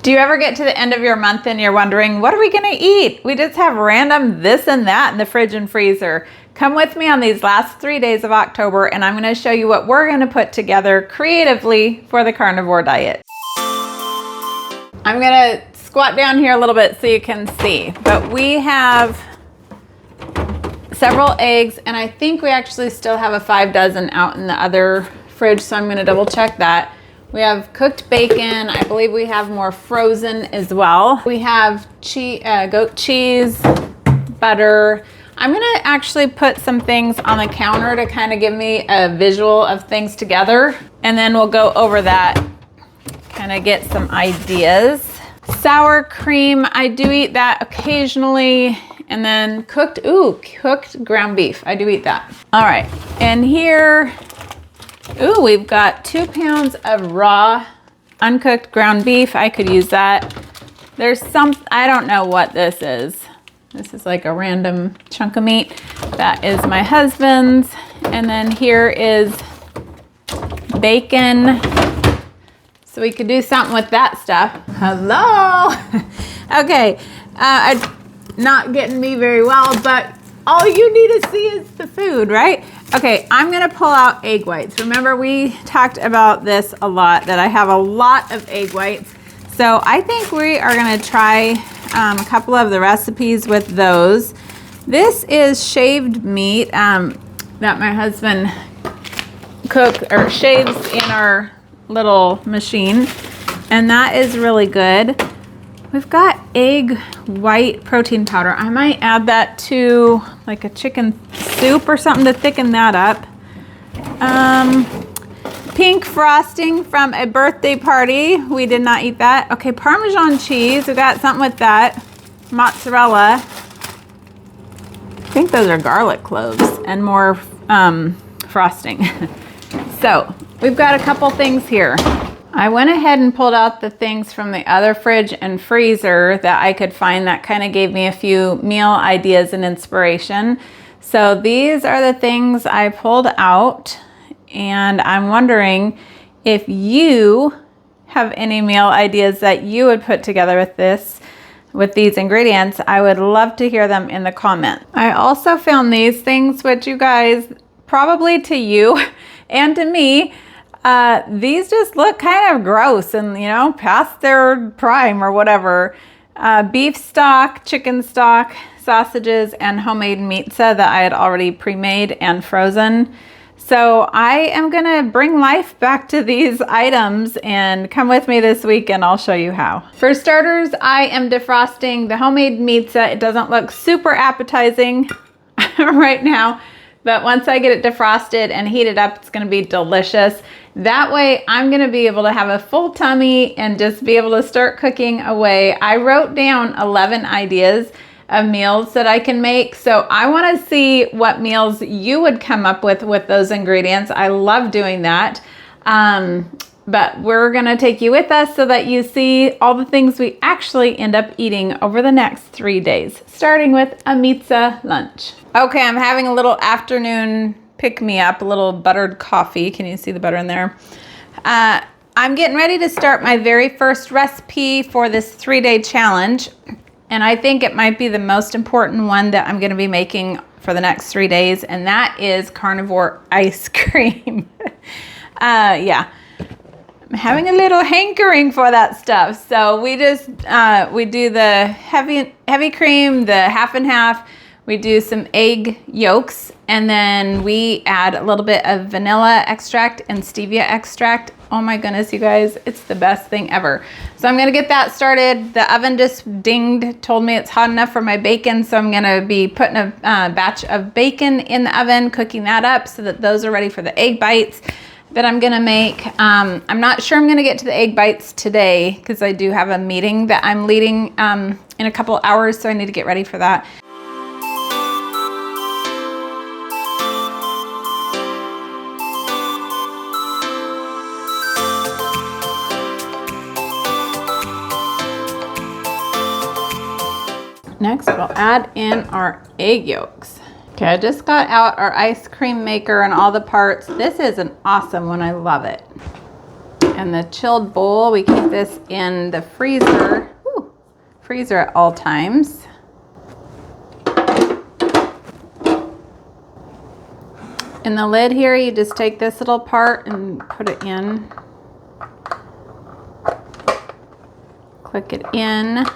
Do you ever get to the end of your month and you're wondering, what are we gonna eat? We just have random this and that in the fridge and freezer. Come with me on these last 3 days of October and I'm gonna show you what we're gonna put together creatively for the carnivore diet. I'm gonna squat down here a little bit so you can see, but we have several eggs and I think we actually still have a 5 dozen out in the other fridge, so I'm gonna double check that. We have cooked bacon. I believe we have more frozen as well. We have goat cheese, butter. I'm gonna actually put some things on the counter to kind of give me a visual of things together. And then we'll go over that, kind of get some ideas. Sour cream, I do eat that occasionally. And then cooked ground beef. I do eat that. All right, and here, we've got 2 pounds of raw, uncooked ground beef. I could use that. There's I don't know what this is. This is like a random chunk of meat. That is my husband's. And then here is bacon. So we could do something with that stuff. Hello. Okay, not getting me very well, but all you need to see is the food, right? Okay, I'm gonna pull out egg whites. Remember, we talked about this a lot, that I have a lot of egg whites. So I think we are gonna try a couple of the recipes with those. This is shaved meat that my husband shaves in our little machine, and that is really good. We've got egg white protein powder. I might add that to like a chicken soup or something to thicken that up. Pink frosting from a birthday party. We did not eat that. Okay, Parmesan cheese. We got something with that. Mozzarella. I think those are garlic cloves and more frosting. So we've got a couple things here. I went ahead and pulled out the things from the other fridge and freezer that I could find that kind of gave me a few meal ideas and inspiration. So these are the things I pulled out, and I'm wondering if you have any meal ideas that you would put together with these ingredients. I would love to hear them in the comments. I also found these things, which you guys, probably to you and to me, these just look kind of gross and, past their prime or whatever. Beef stock, chicken stock, sausages, and homemade pizza that I had already pre-made and frozen. So I am gonna bring life back to these items, and come with me this week and I'll show you how. For starters, I am defrosting the homemade pizza. It doesn't look super appetizing right now, but once I get it defrosted and heated up, it's gonna be delicious. That way I'm gonna be able to have a full tummy and just be able to start cooking away. I wrote down 11 ideas of meals that I can make. So I wanna see what meals you would come up with those ingredients. I love doing that. But we're gonna take you with us so that you see all the things we actually end up eating over the next 3 days, starting with a pizza lunch. Okay, I'm having a little afternoon pick-me-up, a little buttered coffee. Can you see the butter in there? I'm getting ready to start my very first recipe for this 3-day challenge. And I think it might be the most important one that I'm gonna be making for the next 3 days, and that is carnivore ice cream. Yeah. I'm having a little hankering for that stuff. So we just, we do the heavy cream, the half and half. We do some egg yolks, and then we add a little bit of vanilla extract and stevia extract. Oh my goodness, you guys, it's the best thing ever. So I'm gonna get that started. The oven just dinged, told me it's hot enough for my bacon, so I'm gonna be putting a batch of bacon in the oven, cooking that up so that those are ready for the egg bites that I'm gonna make. I'm not sure I'm gonna get to the egg bites today because I do have a meeting that I'm leading in a couple hours, so I need to get ready for that. Next, we'll add in our egg yolks. Okay, I just got out our ice cream maker and all the parts. This is an awesome one, I love it. And the chilled bowl, we keep this in the freezer. Ooh, freezer at all times. In the lid here, you just take this little part and put it in. Click it in,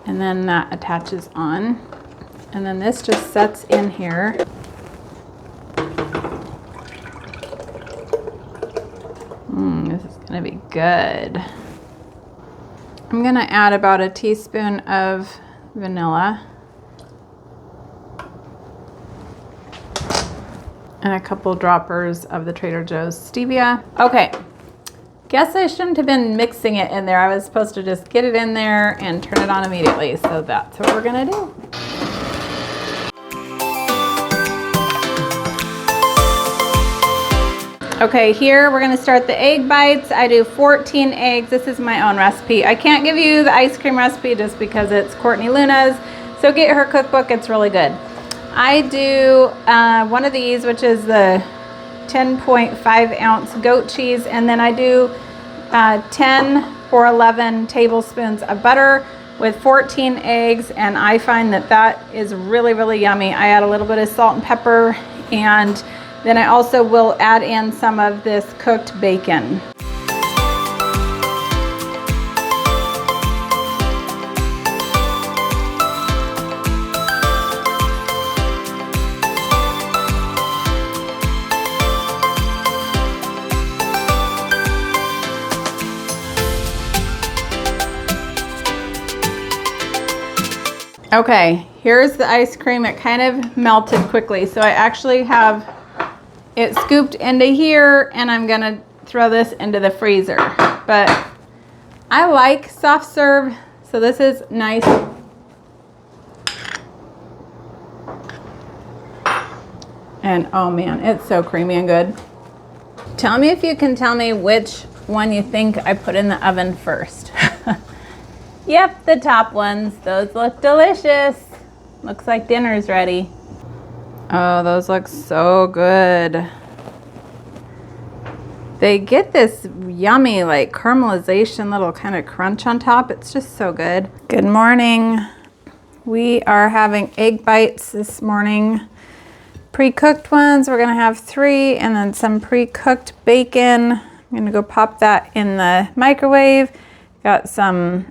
and then that attaches on. And then this just sets in here. This is gonna be good. I'm gonna add about a teaspoon of vanilla. And a couple droppers of the Trader Joe's stevia. Okay, guess I shouldn't have been mixing it in there. I was supposed to just get it in there and turn it on immediately. So that's what we're gonna do. Okay, here we're gonna start the egg bites. I do 14 eggs. This is my own recipe. I can't give you the ice cream recipe just because it's Courtney Luna's. So get her cookbook, it's really good. I do one of these, which is the 10.5 ounce goat cheese, and then I do 10 or 11 tablespoons of butter with 14 eggs, and I find that that is really, really yummy. I add a little bit of salt and pepper, and then I also will add in some of this cooked bacon. Okay, here's the ice cream. It kind of melted quickly, so I actually have it scooped into here, and I'm gonna throw this into the freezer. But I like soft serve, so this is nice. And oh man, it's so creamy and good. Tell me if you can tell me which one you think I put in the oven first. Yep, the top ones. Those look delicious. Looks like dinner's ready. Oh, those look so good. They get this yummy, like caramelization, little kind of crunch on top. It's just so good. Good morning. We are having egg bites this morning. Pre-cooked ones, we're gonna have 3, and then some pre-cooked bacon. I'm gonna go pop that in the microwave. Got some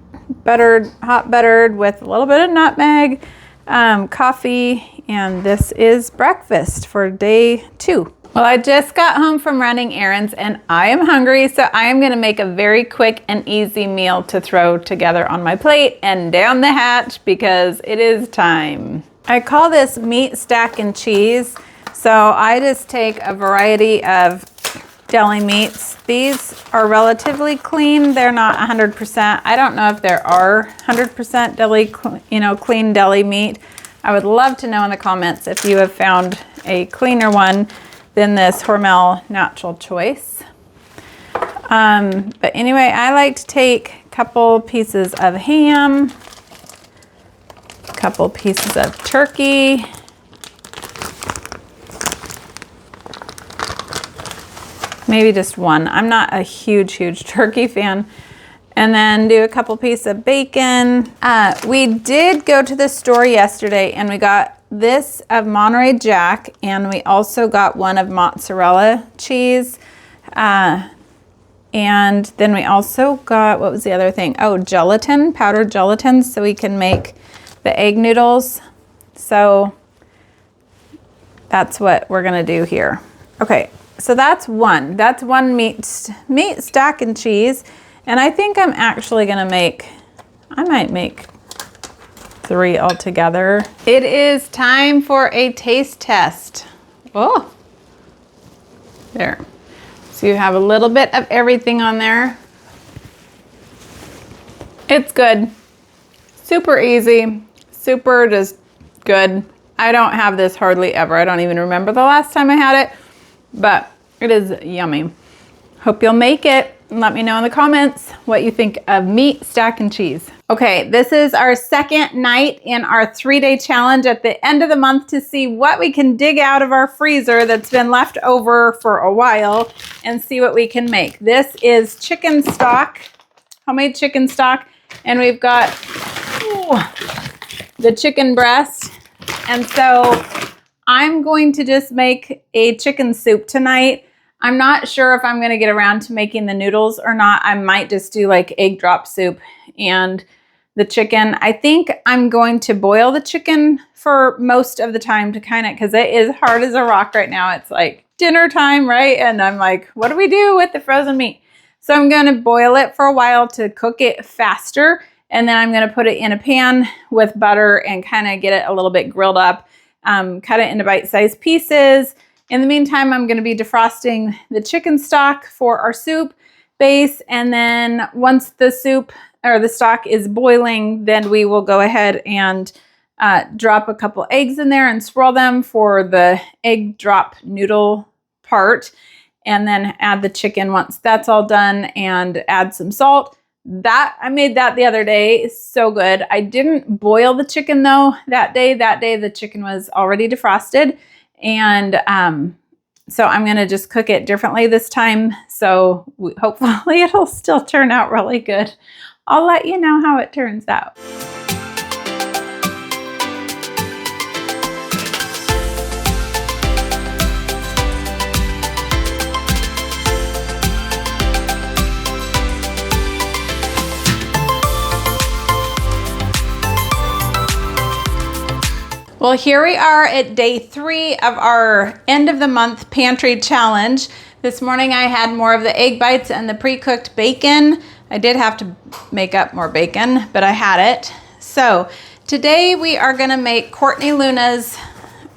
hot buttered with a little bit of nutmeg, coffee, and this is breakfast for day 2. Well, I just got home from running errands and I am hungry, so I am gonna make a very quick and easy meal to throw together on my plate and down the hatch because it is time. I call this meat, stack, and cheese. So I just take a variety of deli meats. These are relatively clean. They're not 100%. I don't know if there are 100% deli, clean deli meat. I would love to know in the comments if you have found a cleaner one than this Hormel Natural Choice. But anyway, I like to take a couple pieces of ham, a couple pieces of turkey, maybe just one. I'm not a huge turkey fan. And then do a couple pieces of bacon. We did go to the store yesterday and we got this of Monterey Jack, and we also got one of mozzarella cheese. And then we also got, what was the other thing? Oh, gelatin, powdered gelatin, so we can make the egg noodles. So that's what we're gonna do here. Okay. So that's one meat, stack, and cheese. And I think I'm actually gonna I might make 3 altogether. It is time for a taste test. Oh, there. So you have a little bit of everything on there. It's good. Super easy, super just good. I don't have this hardly ever. I don't even remember the last time I had it, but it is yummy. Hope you'll make it. and let me know in the comments what you think of meat, stack, and cheese. Okay, this is our second night in our 3-day challenge at the end of the month to see what we can dig out of our freezer that's been left over for a while and see what we can make. This is chicken stock, homemade chicken stock, and we've got the chicken breast. And so I'm going to just make a chicken soup tonight. I'm not sure if I'm going to get around to making the noodles or not. I might just do like egg drop soup and the chicken. I think I'm going to boil the chicken for most of the time to kind of, because it is hard as a rock right now. It's like dinner time, right? And I'm like, what do we do with the frozen meat? So I'm going to boil it for a while to cook it faster. And then I'm going to put it in a pan with butter and kind of get it a little bit grilled up, cut it into bite-sized pieces. In the meantime, I'm going to be defrosting the chicken stock for our soup base. And then once the soup or the stock is boiling, then we will go ahead and drop a couple eggs in there and swirl them for the egg drop noodle part. And then add the chicken once that's all done and add some salt. I made that the other day. It's so good. I didn't boil the chicken though that day. That day the chicken was already defrosted. And so I'm going to just cook it differently this time. So hopefully it'll still turn out really good. I'll let you know how it turns out. Well, here we are at day 3 of our end of the month pantry challenge. This morning I had more of the egg bites and the pre-cooked bacon. I did have to make up more bacon, but I had it. So today we are gonna make Courtney Luna's,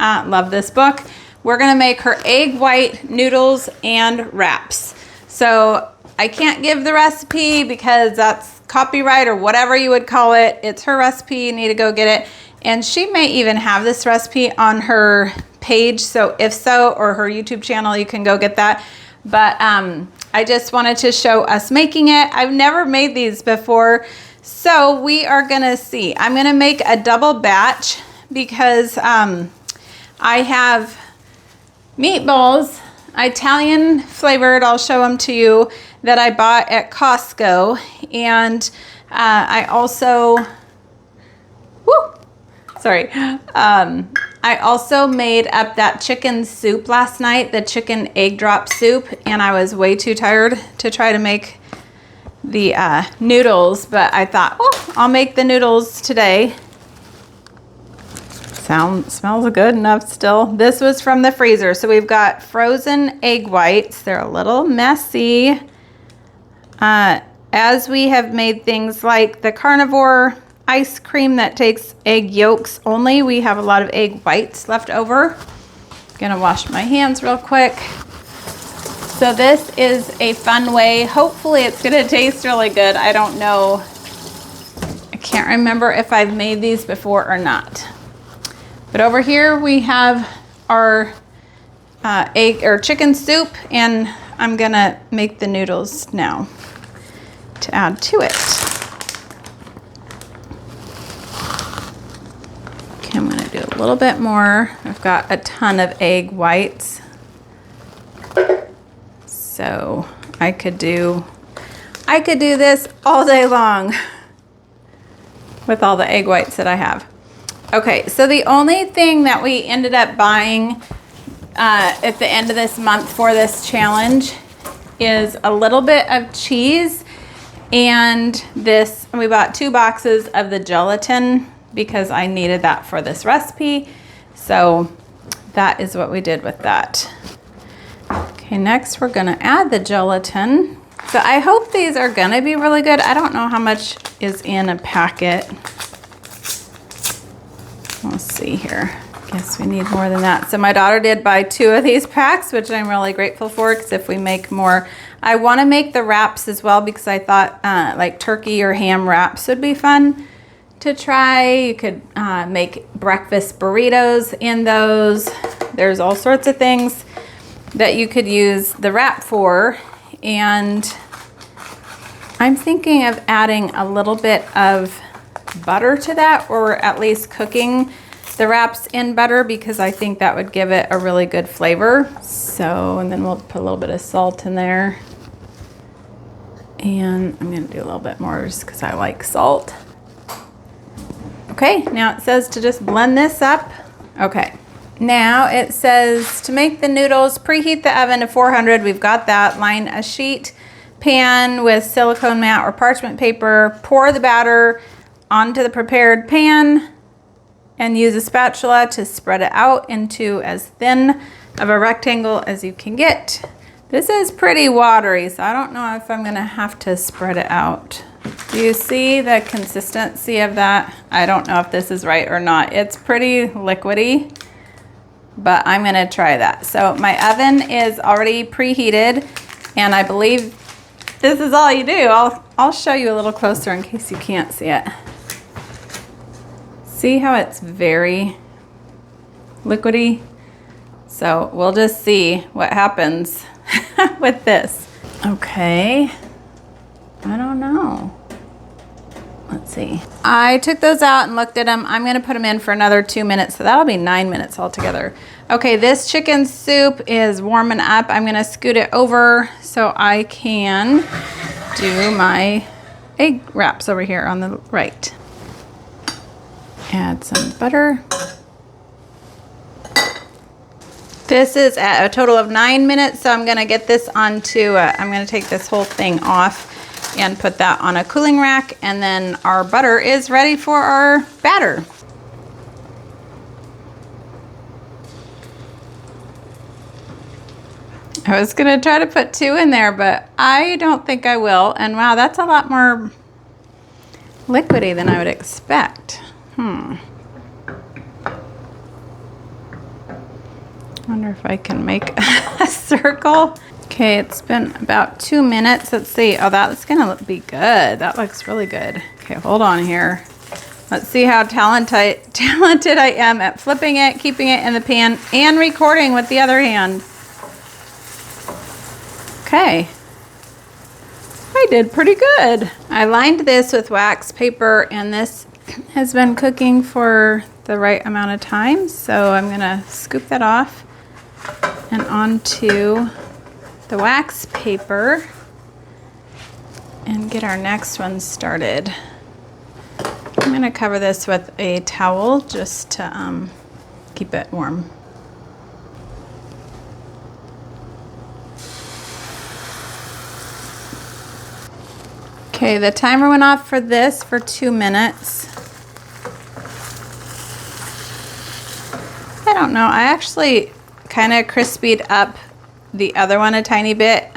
love this book. We're gonna make her egg white noodles and wraps. So I can't give the recipe because that's copyright or whatever you would call it. It's her recipe, you need to go get it. And she may even have this recipe on her page. So if so, or her YouTube channel, you can go get that. But I just wanted to show us making it. I've never made these before. So we are gonna see. I'm gonna make a double batch because I have meatballs, Italian flavored, I'll show them to you, that I bought at Costco. And I also, I also made up that chicken soup last night, the chicken egg drop soup, and I was way too tired to try to make the noodles, but I thought, oh, I'll make the noodles today. Smells good enough still. This was from the freezer. So we've got frozen egg whites. They're a little messy. As we have made things like the Carnivore ice cream that takes egg yolks only, we have a lot of egg whites left over. Gonna wash my hands real quick. So this is a fun way. Hopefully it's gonna taste really good. I don't know. I can't remember if I've made these before or not. But over here we have our egg or chicken soup, and I'm gonna make the noodles now to add to it. Okay, I'm gonna do a little bit more. I've got a ton of egg whites. So I could do this all day long with all the egg whites that I have. Okay, so the only thing that we ended up buying at the end of this month for this challenge is a little bit of cheese and this. We bought 2 boxes of the gelatin because I needed that for this recipe. So that is what we did with that. Okay, next we're gonna add the gelatin. So I hope these are gonna be really good. I don't know how much is in a packet. We'll see here. Guess we need more than that. So my daughter did buy 2 of these packs, which I'm really grateful for, because if we make more, I want to make the wraps as well, because I thought like turkey or ham wraps would be fun to try. You could make breakfast burritos in those. There's all sorts of things that you could use the wrap for. And I'm thinking of adding a little bit of butter to that, or at least cooking the wraps in butter, because I think that would give it a really good flavor. So, and then we'll put a little bit of salt in there. And I'm gonna do a little bit more just because I like salt. Okay, now it says to just blend this up. Okay, now it says to make the noodles, preheat the oven to 400. We've got that. Line a sheet pan with silicone mat or parchment paper. Pour the batter onto the prepared pan and use a spatula to spread it out into as thin of a rectangle as you can get. This is pretty watery, so I don't know if I'm gonna have to spread it out. Do you see the consistency of that? I don't know if this is right or not. It's pretty liquidy, but I'm gonna try that. So my oven is already preheated, and I believe this is all you do. I'll show you a little closer in case you can't see it. See how it's very liquidy? So we'll just see what happens with this. Okay, I don't know. Let's see. I took those out and looked at them. I'm gonna put them in for another 2 minutes, so that'll be 9 minutes altogether. Okay, this chicken soup is warming up. I'm gonna scoot it over so I can do my egg wraps over here on the right. Add some butter. This is at a total of 9 minutes, so I'm gonna get this onto, I'm gonna take this whole thing off and put that on a cooling rack, and then our butter is ready for our batter. I was gonna try to put 2 in there, but I don't think I will. And wow, that's a lot more liquidy than I would expect. Wonder if I can make a circle. Okay, it's been about 2 minutes. Let's see. Oh, that's gonna be good. That looks really good. Okay, hold on here. Let's see how talented I am at flipping it, keeping it in the pan, and recording with the other hand. Okay. I did pretty good. I lined this with wax paper, and this has been cooking for the right amount of time. So I'm gonna scoop that off and onto the wax paper and get our next one started. I'm gonna cover this with a towel just to keep it warm. Okay, the timer went off for this for 2 minutes. I don't know, I actually kind of crispied up the other one a tiny bit.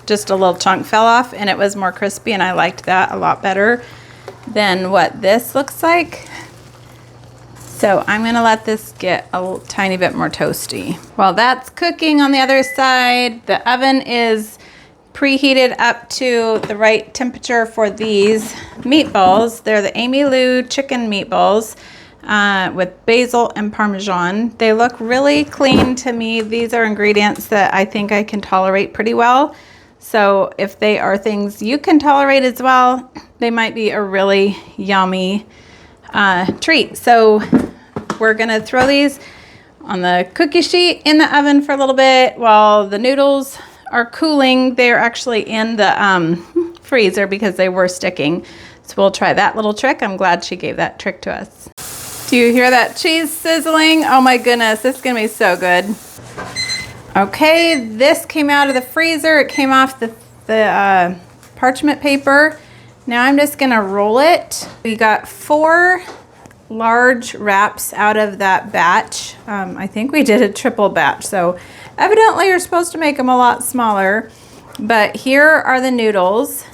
Just a little chunk fell off and it was more crispy, and I liked that a lot better than what this looks like. So I'm gonna let this get a tiny bit more toasty. While that's cooking on the other side, the oven is preheated up to the right temperature for these meatballs. They're the Amy Lou chicken meatballs with basil and Parmesan. They look really clean to me. These are ingredients that I think I can tolerate pretty well. So if they are things you can tolerate as well, they might be a really yummy treat. So we're gonna throw these on the cookie sheet in the oven for a little bit while the noodles are cooling. They're actually in the freezer because they were sticking. So we'll try that little trick. I'm glad she gave that trick to us. Do you hear that cheese sizzling? Oh my goodness, this is gonna be so good. Okay, this came out of the freezer. It came off the parchment paper. Now I'm just gonna roll it. We got 4 large wraps out of that batch. I think we did a triple batch, so evidently you're supposed to make them a lot smaller. But here are the noodles,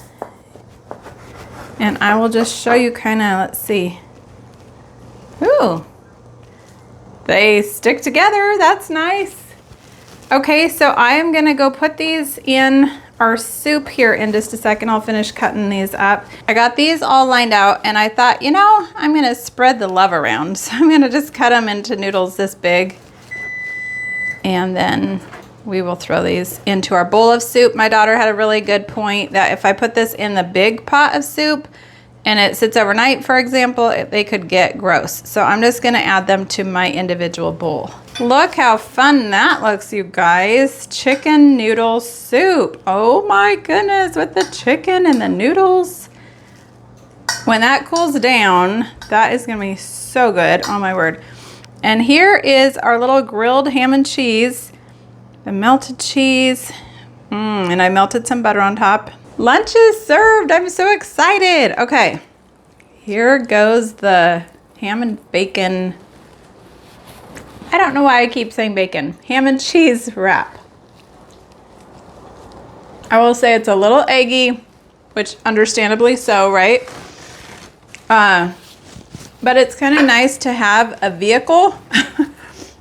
and I will just show you kind of, let's see. Ooh, they stick together. That's nice. Okay, so I am gonna go put these in our soup here in just a second. I'll finish cutting these up. I got these all lined out, and I thought, you know, I'm gonna spread the love around. So I'm gonna just cut them into noodles this big and then we will throw these into our bowl of soup. My daughter had a really good point that if I put this in the big pot of soup and it sits overnight, for example, they could get gross. So I'm just gonna add them to my individual bowl. Look how fun that looks, you guys. Chicken noodle soup. Oh my goodness, with the chicken and the noodles. When that cools down, that is gonna be so good, oh my word. And here is our little grilled ham and cheese, the melted cheese, and I melted some butter on top. Lunch is served, I'm so excited. Okay, here goes the ham and bacon. I don't know why I keep saying bacon. Ham and cheese wrap. I will say it's a little eggy, which understandably so, right? But it's kind of nice to have a vehicle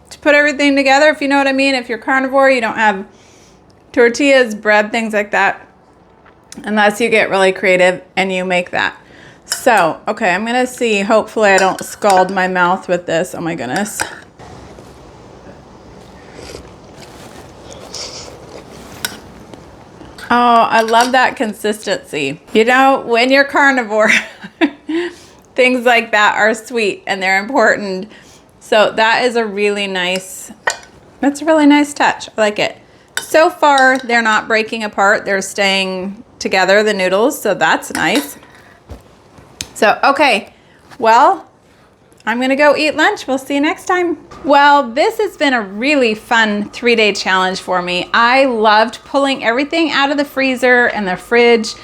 to put everything together, if you know what I mean. If you're carnivore, you don't have tortillas, bread, things like that, unless you get really creative and you make that. So, okay, I'm gonna see, hopefully I don't scald my mouth with this. Oh my goodness. Oh, I love that consistency. You know, when you're carnivore, things like that are sweet and they're important. So that is a really nice, that's a really nice touch. I like it. So far, they're not breaking apart. They're staying together, the noodles, so that's nice. So, okay, well, I'm gonna go eat lunch. We'll see you next time. Well, this has been a really fun 3-day challenge for me. I loved pulling everything out of the freezer and the fridge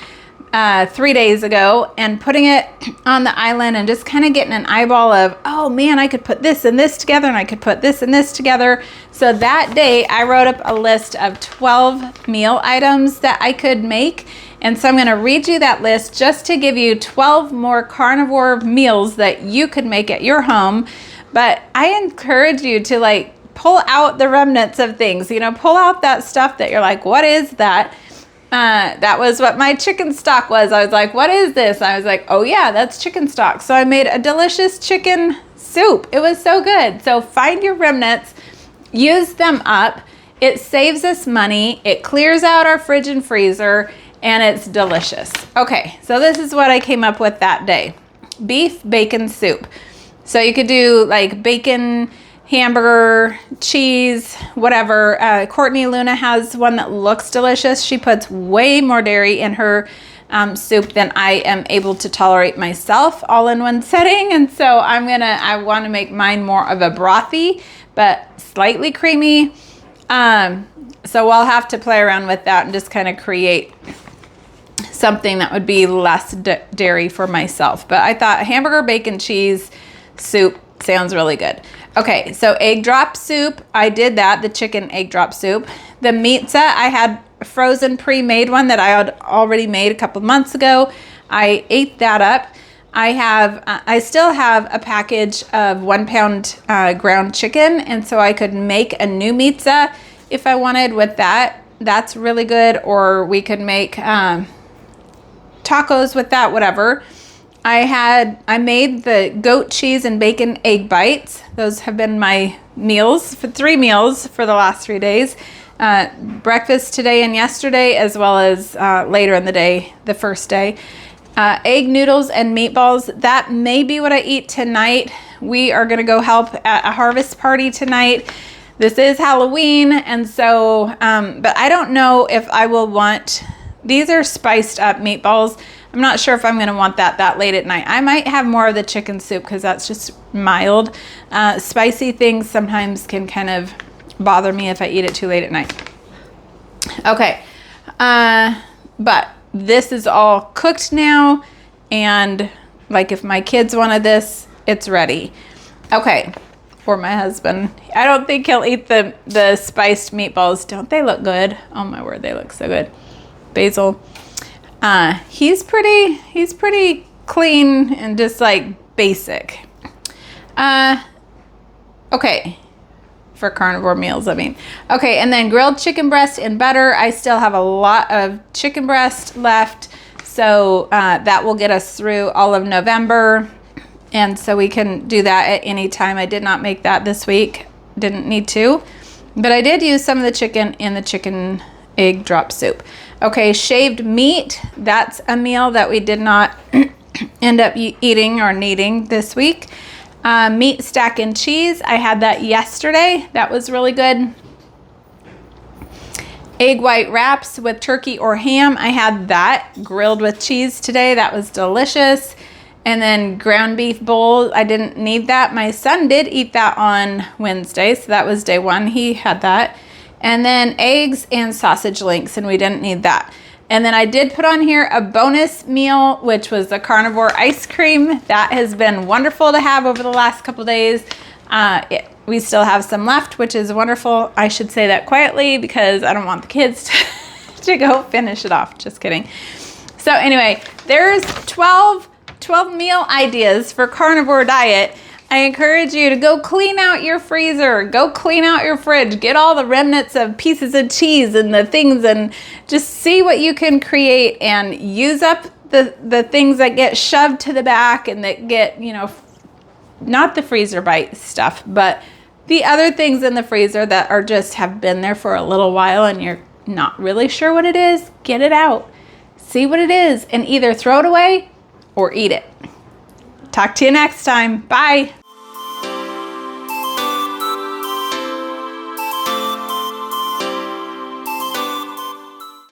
3 days ago and putting it on the island and just kind of getting an eyeball of, oh man, I could put this and this together and I could put this and this together. So that day I wrote up a list of 12 meal items that I could make. And so I'm gonna read you that list just to give you 12 more carnivore meals that you could make at your home. But I encourage you to like pull out the remnants of things, you know, pull out that stuff that you're like, what is that? That was what my chicken stock was. I was like, what is this? I was like, oh yeah, that's chicken stock. So I made a delicious chicken soup. It was so good. So find your remnants, use them up. It saves us money. It clears out our fridge and freezer, and it's delicious. Okay, so this is what I came up with that day. Beef bacon soup. So you could do like bacon, hamburger, cheese, whatever. Courtney Luna has one that looks delicious. She puts way more dairy in her soup than I am able to tolerate myself all in one setting. And so I want to make mine more of a brothy, but slightly creamy. So we'll have to play around with that and just kind of create something that would be less dairy for myself. But I thought hamburger, bacon, cheese soup sounds really good. Okay, so egg drop soup, I did that, the chicken egg drop soup. The pizza, I had a frozen pre-made one that I had already made a couple months ago. I ate that up. I still have a package of 1 pound ground chicken, and so I could make a new pizza if I wanted with that. That's really good, or we could make tacos with that, whatever. I made the goat cheese and bacon egg bites. Those have been my meals, for 3 meals for the last 3 days. Breakfast today and yesterday, as well as later in the day, the first day. Egg noodles and meatballs, that may be what I eat tonight. We are gonna go help at a harvest party tonight. This is Halloween, and so, but I don't know if I will want, these are spiced up meatballs. I'm not sure if I'm gonna want that late at night. I might have more of the chicken soup because that's just mild. Spicy things sometimes can kind of bother me if I eat it too late at night. Okay, but this is all cooked now, and like if my kids wanted this, it's ready. Okay, for my husband. I don't think he'll eat the spiced meatballs. Don't they look good? Oh my word, they look so good. Basil. He's pretty clean and just like basic. Okay, for carnivore meals, I mean. Okay, and then grilled chicken breast in butter. I still have a lot of chicken breast left, so that will get us through all of November, and so we can do that at any time. I did not make that this week, didn't need to. But I did use some of the chicken in the chicken egg drop soup. Okay, shaved meat. That's a meal that we did not end up eating or needing this week. Meat, stack, and cheese. I had that yesterday. That was really good. Egg white wraps with turkey or ham. I had that grilled with cheese today. That was delicious. And then ground beef bowl. I didn't need that. My son did eat that on Wednesday, so that was day one. He had that. And then eggs and sausage links, and we didn't need that. And then I did put on here a bonus meal, which was the Carnivore ice cream. That has been wonderful to have over the last couple days. We still have some left, which is wonderful. I should say that quietly because I don't want the kids to go finish it off. Just kidding. So anyway, there's 12 meal ideas for carnivore diet. I encourage you to go clean out your freezer, go clean out your fridge, get all the remnants of pieces of cheese and the things, and just see what you can create and use up the things that get shoved to the back and that get, you know, not the freezer bite stuff, but the other things in the freezer that are just have been there for a little while and you're not really sure what it is. Get it out, see what it is, and either throw it away or eat it. Talk to you next time. Bye.